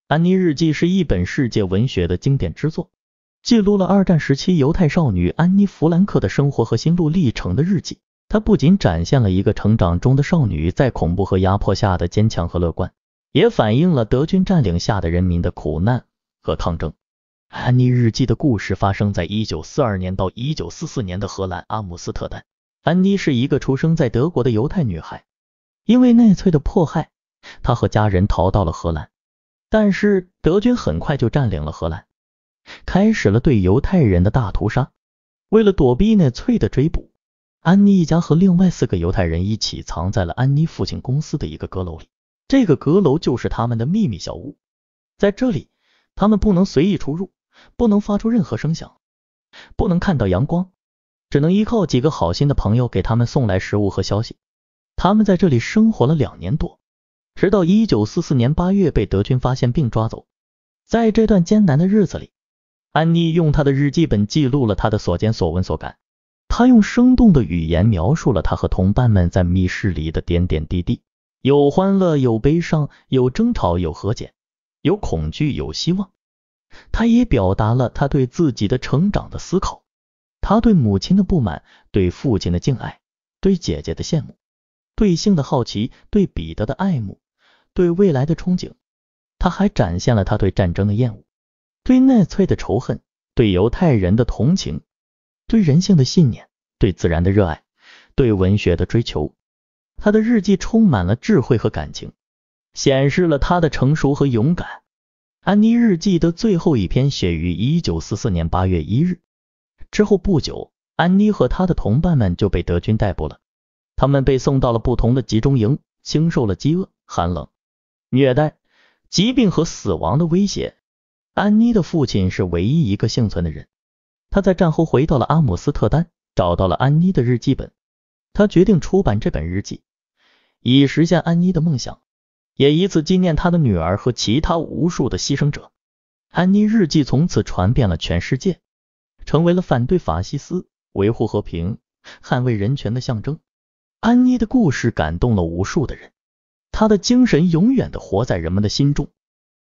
安妮日记是一本世界文学的经典之作，记录了二战时期犹太少女安妮·弗兰克的生活和心路历程的日记。它不仅展现了一个成长中的少女在恐怖和压迫下的坚强和乐观，也反映了德军占领下的人民的苦难和抗争。安妮日记的故事发生在1942年到1944年的荷兰阿姆斯特丹。安妮是一个出生在德国的犹太女孩，因为纳粹的迫害，她和家人逃到了荷兰。但是德军很快就占领了荷兰，开始了对犹太人的大屠杀。为了躲避纳粹的追捕，安妮一家和另外4个犹太人一起藏在了安妮父亲公司的一个阁楼里。这个阁楼就是他们的秘密小屋，在这里他们不能随意出入，不能发出任何声响，不能看到阳光，只能依靠几个好心的朋友给他们送来食物和消息。他们在这里生活了2年多，直到1944年8月被德军发现并抓走。在这段艰难的日子里，安妮用她的日记本记录了她的所见所闻所感。她用生动的语言描述了她和同伴们在密室里的点点滴滴，有欢乐，有悲伤，有争吵，有和解，有恐惧，有希望。她也表达了她对自己的成长的思考，她对母亲的不满，对父亲的敬爱，对姐姐的羡慕，对性的好奇，对彼得的爱慕，对未来的憧憬。他还展现了他对战争的厌恶，对纳粹的仇恨，对犹太人的同情，对人性的信念，对自然的热爱，对文学的追求。他的日记充满了智慧和感情，显示了他的成熟和勇敢。安妮日记的最后一篇写于1944年8月1日，之后不久，安妮和她的同伴们就被德军逮捕了。他们被送到了不同的集中营，经受了饥饿、寒冷、虐待、疾病和死亡的威胁。安妮的父亲是唯一一个幸存的人，他在战后回到了阿姆斯特丹，找到了安妮的日记本。他决定出版这本日记，以实现安妮的梦想，也以此纪念他的女儿和其他无数的牺牲者。安妮日记从此传遍了全世界，成为了反对法西斯、维护和平、捍卫人权的象征。安妮的故事感动了无数的人，她的精神永远地活在人们的心中。